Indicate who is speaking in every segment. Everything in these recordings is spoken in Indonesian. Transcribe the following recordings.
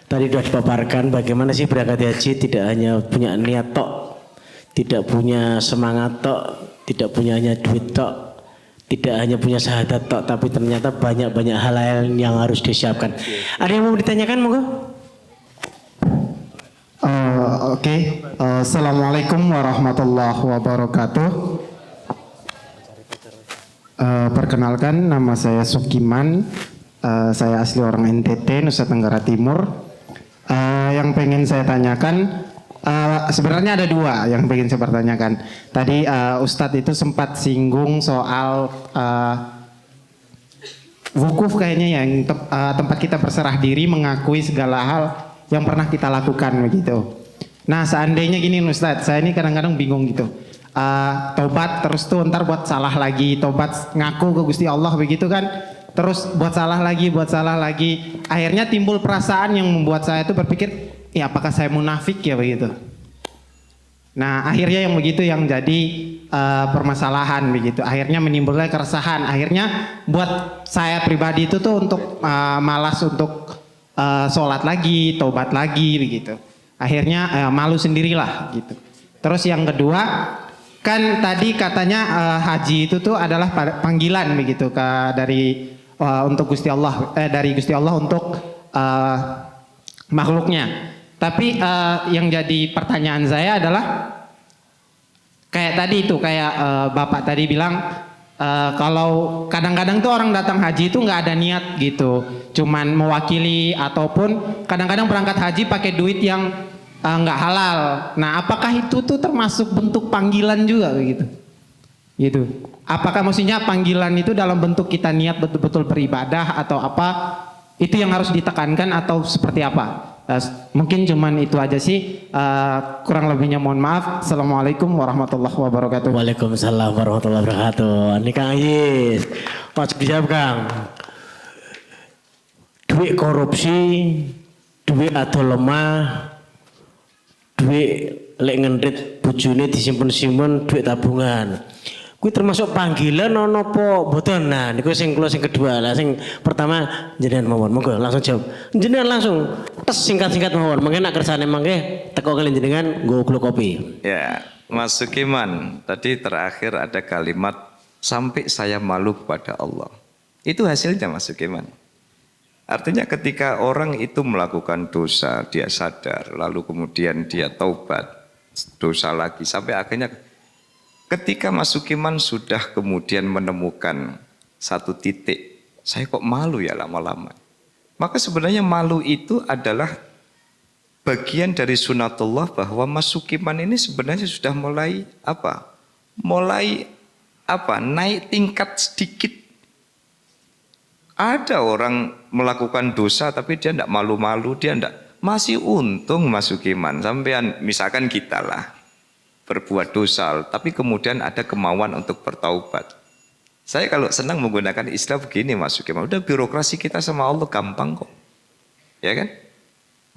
Speaker 1: Tadi sudah dipaparkan bagaimana sih berangkat haji tidak hanya punya niat tok, tidak punya semangat tok, tidak punya hanya duit tok, tidak hanya punya syahadat tok, tapi ternyata banyak-banyak hal lain yang harus disiapkan. Ada yang mau ditanyakan, monggo?
Speaker 2: Oke. Assalamualaikum warahmatullahi wabarakatuh. Perkenalkan, nama saya Sukiman. Saya asli orang NTT, Nusa Tenggara Timur. Yang pengen saya tanyakan, sebenarnya ada dua yang pengen saya pertanyakan. Tadi Ustadz itu sempat singgung soal wukuf kayaknya yang tempat kita berserah diri mengakui segala hal yang pernah kita lakukan begitu. Nah seandainya gini Ustadz, saya ini kadang-kadang bingung gitu. Tobat terus tuh ntar buat salah lagi, tobat ngaku ke Gusti Allah begitu kan. Terus buat salah lagi. Akhirnya timbul perasaan yang membuat saya itu berpikir, ya apakah saya munafik ya begitu. Nah akhirnya yang begitu yang jadi permasalahan begitu. Akhirnya menimbulkan keresahan. Akhirnya buat saya pribadi itu tuh untuk malas untuk sholat lagi, tobat lagi begitu. Akhirnya malu sendirilah gitu. Terus yang kedua, kan tadi katanya haji itu tuh adalah panggilan begitu dari untuk Gusti Allah, dari Gusti Allah untuk makhluknya. Tapi yang jadi pertanyaan saya adalah kayak tadi itu, kayak Bapak tadi bilang kalau kadang-kadang tuh orang datang haji itu nggak ada niat gitu, cuman mewakili ataupun kadang-kadang berangkat haji pakai duit yang nggak halal. Nah, apakah itu tuh termasuk bentuk panggilan juga begitu? Gitu. Apakah maksudnya panggilan itu dalam bentuk kita niat betul-betul beribadah atau apa? Itu yang harus ditekankan atau seperti apa? Mungkin cuman itu aja sih. Kurang lebihnya mohon maaf. Assalamualaikum warahmatullahi wabarakatuh.
Speaker 1: Waalaikumsalam warahmatullahi wabarakatuh. Ini Kang Ayis, wajib dijawab Kang. Duit korupsi, duit atau lemah, duit lek ngendrit bojone disimpen-simpen, duit tabungan. Kuwi termasuk panggilan ono apa mboten? Nah, niku sing kula sing kedua. Lah sing pertama jenengan mawon. Monggo langsung jawab. Jenengan langsung tes singkat-singkat mawon. Mengke nak kersane mangke teko kalian jenengan nggo gula kopi.
Speaker 3: Ya, Mas Sukiman, tadi terakhir ada kalimat sampai saya malu kepada Allah. Itu hasilnya Mas Sukiman. Artinya ketika orang itu melakukan dosa, dia sadar, lalu kemudian dia taubat, dosa lagi, sampai akhirnya ketika Mas Sukiman sudah kemudian menemukan satu titik, saya kok malu ya lama-lama. Maka sebenarnya malu itu adalah bagian dari sunatullah bahwa Mas Sukiman ini sebenarnya sudah mulai apa? Naik tingkat sedikit. Ada orang melakukan dosa tapi dia tidak malu-malu, dia tidak. Masih untung Mas Sukiman, sampean misalkan kita lah berbuat dosa, tapi kemudian ada kemauan untuk bertaubat. Saya kalau senang menggunakan istilah begini Mas Sukiman, udah birokrasi kita sama Allah gampang kok. Ya kan?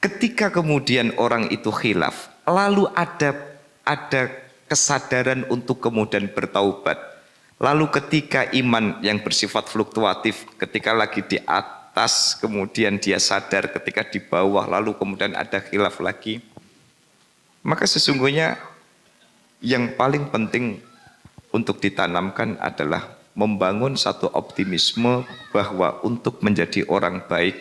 Speaker 3: Ketika kemudian orang itu khilaf, lalu ada kesadaran untuk kemudian bertaubat. Lalu ketika iman yang bersifat fluktuatif, ketika lagi di atas, kemudian dia sadar ketika di bawah, lalu kemudian ada khilaf lagi. Maka sesungguhnya yang paling penting untuk ditanamkan adalah membangun satu optimisme bahwa untuk menjadi orang baik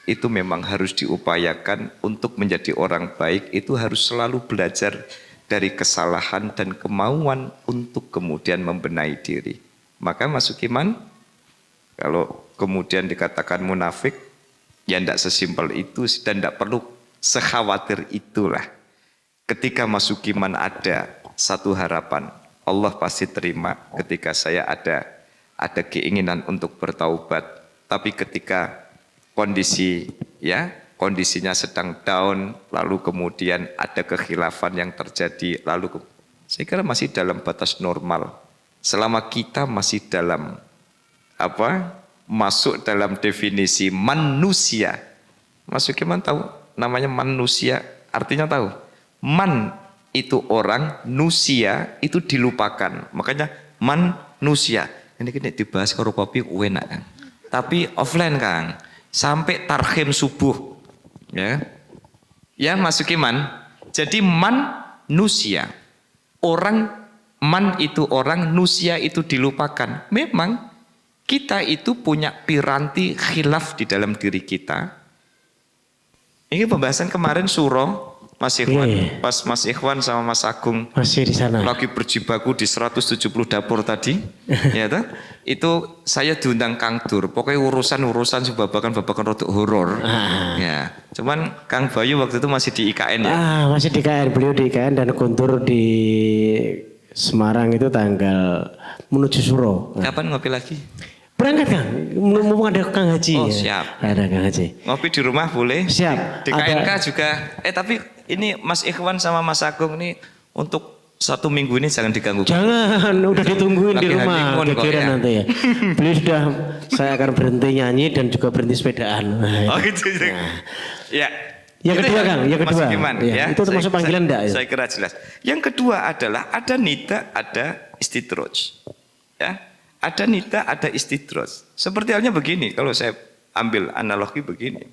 Speaker 3: itu memang harus diupayakan. Untuk menjadi orang baik itu harus selalu belajar dari kesalahan dan kemauan untuk kemudian membenahi diri. Maka Mas Sukiman, kalau kemudian dikatakan munafik, ya tidak sesimpel itu dan tidak perlu sekhawatir itulah. Ketika Mas Sukiman ada satu harapan, Allah pasti terima ketika saya ada keinginan untuk bertaubat. Tapi ketika kondisinya sedang down, lalu kemudian ada kekhilafan yang terjadi, lalu saya kira masih dalam batas normal. Selama kita masih dalam masuk dalam definisi manusia. Mas Sukiman tahu namanya manusia, artinya tahu? Man itu orang, nusia itu dilupakan. Makanya manusia. Ini dibahas karo kopi enak kan. Tapi offline Kang. Sampai tarhim subuh. Ya. Ya, masuki man. Jadi manusia. Orang, man itu orang, nusia itu dilupakan. Memang kita itu punya piranti khilaf di dalam diri kita. Ini pembahasan kemarin suro Mas Ikhwan,
Speaker 1: Iya.
Speaker 3: pas Mas Ikhwan sama Mas Agung
Speaker 1: Masih di sana.
Speaker 3: lagi berjibaku di 170 dapur tadi, ya toh? Itu saya diundang Kang Dur. Pokoknya urusan babakan rodok horor. Ya, cuman Kang Bayu waktu itu masih di IKN ya.
Speaker 1: Masih di KN, beliau di IKN dan Guntur di Semarang itu tanggal menuju Suro.
Speaker 3: Kapan ngopi lagi?
Speaker 1: Berangkat Kang, mumpung ada Kang Haji.
Speaker 3: Oh,
Speaker 1: ya.
Speaker 3: siap.
Speaker 1: Ada Kang Haji.
Speaker 3: Ngopi di rumah boleh?
Speaker 1: Siap.
Speaker 3: Di KNK juga. Tapi ini Mas Ikhwan sama Mas Agung ini untuk 1 minggu ini jangan diganggu.
Speaker 1: Jangan, udah ditungguin di
Speaker 3: Lagi
Speaker 1: rumah.
Speaker 3: honeymoon kok
Speaker 1: Kekiran
Speaker 3: ya.
Speaker 1: nanti ya. Beliau sudah, saya akan berhenti nyanyi dan juga berhenti sepedaan.
Speaker 3: Oh gitu. Ya.
Speaker 1: Yang
Speaker 3: Itu
Speaker 1: kedua, Kang, yang kedua.
Speaker 3: Mas Iman,
Speaker 1: Ya, itu termasuk panggilan enggak ya?
Speaker 3: Saya kira jelas. Yang kedua adalah ada nida, ada istidroj. Ya. Ada nida, ada istidroj. Seperti halnya begini, kalau saya ambil analogi begini.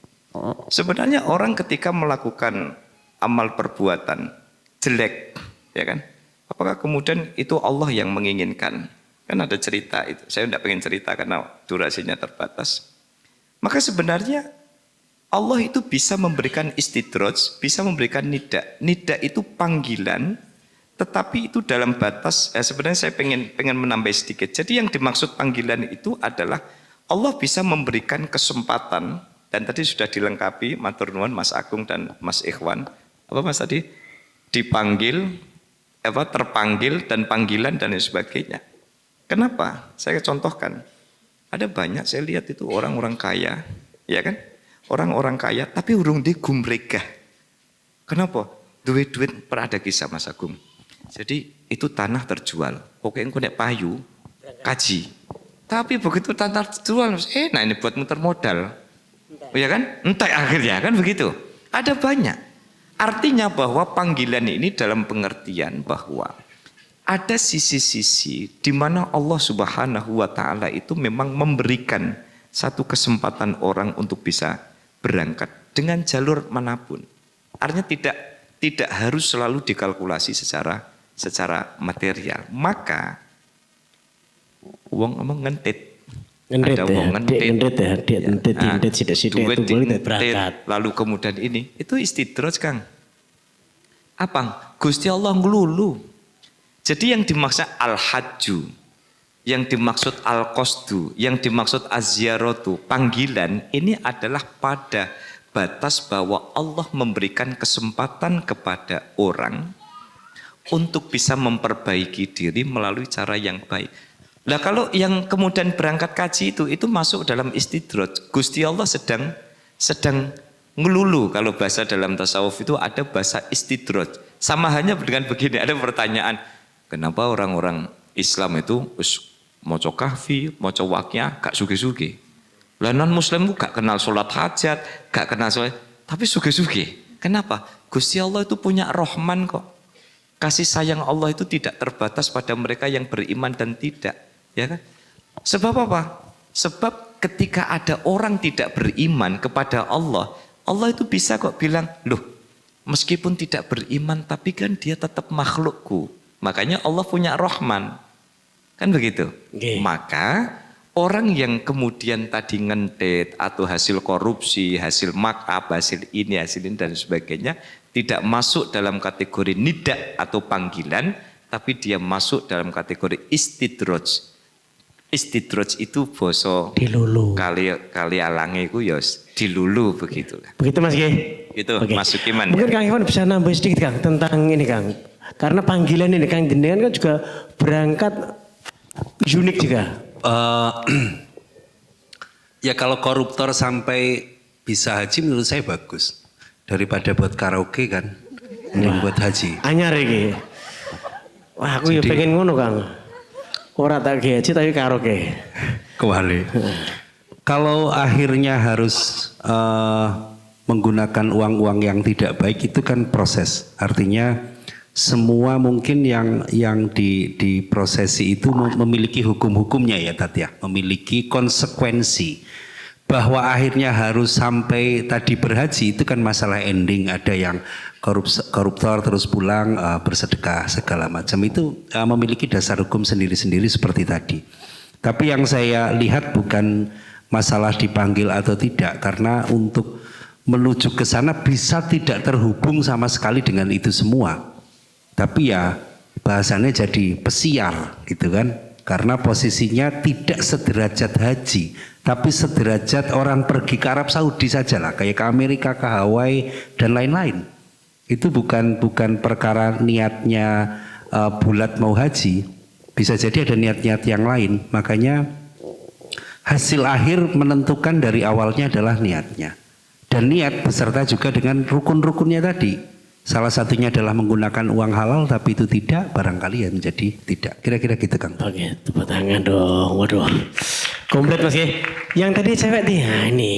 Speaker 3: Sebenarnya orang ketika melakukan amal perbuatan jelek, ya kan? Apakah kemudian itu Allah yang menginginkan? Kan ada cerita itu. Saya tidak pengen cerita karena durasinya terbatas. Maka sebenarnya Allah itu bisa memberikan istidroj, bisa memberikan nida. Nida itu panggilan, tetapi itu dalam batas. Sebenarnya saya pengen menambah sedikit. Jadi yang dimaksud panggilan itu adalah Allah bisa memberikan kesempatan, dan tadi sudah dilengkapi matur nuwun Mas Agung dan Mas Ikhwan. Apa Mas tadi? Dipanggil, terpanggil dan panggilan dan lain sebagainya. Kenapa? Saya contohkan. Ada banyak saya lihat itu orang-orang kaya, ya kan? Orang-orang kaya tapi urung di gumregah. Kenapa? Duit-duit pernah ada kisah Mas Agung. Jadi itu tanah terjual. Pokoknya engko nek payu kaji. Tapi begitu tanah terjual, nah ini buat muter modal. Ya kan? Entek akhirnya kan begitu. Ada banyak. Artinya bahwa panggilan ini dalam pengertian bahwa ada sisi-sisi di mana Allah Subhanahu wa taala itu memang memberikan satu kesempatan orang untuk bisa berangkat dengan jalur manapun. Artinya tidak harus selalu dikalkulasi secara material. Maka uang emang ngentit.
Speaker 1: Ngentit
Speaker 3: Ada
Speaker 1: ya,
Speaker 3: uang ngentit.
Speaker 1: ngentit ya, dia ngentit sidik-sidik
Speaker 3: Duit
Speaker 1: itu boleh
Speaker 3: dientet,
Speaker 1: berangkat.
Speaker 3: lalu kemudian ini, itu istidroj Kang. Apa? Gusti Allah ngelulu. Jadi yang dimaksud al-hajju, yang dimaksud al-qasdu, yang dimaksud az-ziyaratu, panggilan, ini adalah pada batas bahwa Allah memberikan kesempatan kepada orang untuk bisa memperbaiki diri melalui cara yang baik. Nah kalau yang kemudian berangkat kaji itu masuk dalam istidroj. Gusti Allah sedang ngelulu. Kalau bahasa dalam tasawuf itu ada bahasa istidroj. Sama hanya dengan begini, ada pertanyaan, kenapa orang-orang Islam itu maca kahfi, maca waqiah, gak suge-suge? Lah non muslim gak kenal sholat hajat, gak kenal sholat, tapi suge-suge. Kenapa? Gusti Allah itu punya rahman kok. Kasih sayang Allah itu tidak terbatas pada mereka yang beriman dan tidak. Ya kan? Sebab apa? Sebab ketika ada orang tidak beriman kepada Allah, Allah itu bisa kok bilang, loh meskipun tidak beriman tapi kan dia tetap makhlukku. Makanya Allah punya rahman. Kan begitu?
Speaker 1: Okay.
Speaker 3: Maka orang yang kemudian tadi ngentit atau hasil korupsi, hasil makab, hasil ini dan sebagainya tidak masuk dalam kategori nida atau panggilan, tapi dia masuk dalam kategori istidroj. Istidroj itu boso
Speaker 1: Dilulu.
Speaker 3: kali alange ku ya dilulu begitulah.
Speaker 1: Begitu Mas Ki?
Speaker 3: Itu
Speaker 1: Oke.
Speaker 3: Mas Sukiman.
Speaker 1: Mungkin Kang Iwan bisa nambah sedikit Kang tentang ini Kang. Karena panggilan ini Kang jenengan kan juga berangkat unik juga.
Speaker 4: Ya kalau koruptor sampai bisa haji menurut saya bagus. Daripada buat karaoke kan. Mending buat haji.
Speaker 1: Anyar iki. Wah aku ya pengen ngono Kang. Ora tak haji tapi karaoke.
Speaker 4: Kewali. Kalau akhirnya harus menggunakan uang-uang yang tidak baik itu kan proses. Artinya semua mungkin yang diprosesi itu memiliki hukum-hukumnya ya Tat ya. Memiliki konsekuensi. bahwa akhirnya harus sampai tadi berhaji itu kan masalah ending, ada yang koruptor terus pulang bersedekah segala macam itu memiliki dasar hukum sendiri-sendiri seperti tadi. Tapi yang saya lihat bukan masalah dipanggil atau tidak, karena untuk menuju ke sana bisa tidak terhubung sama sekali dengan itu semua. Tapi ya bahasannya jadi pesiar gitu kan, karena posisinya tidak sederajat haji, tapi sederajat orang pergi ke Arab Saudi saja lah, kayak ke Amerika, ke Hawaii dan lain-lain. Itu bukan perkara niatnya bulat mau haji, bisa jadi ada niat-niat yang lain. Makanya hasil akhir menentukan dari awalnya adalah niatnya, dan niat beserta juga dengan rukun-rukunnya tadi. Salah satunya adalah menggunakan uang halal, tapi itu tidak, barangkali ya menjadi tidak. Kira-kira gitu Kang.
Speaker 1: Oke, tepuk tangan dong. Waduh. Komplit Mas ya. Yang tadi cewek nih, nah ini.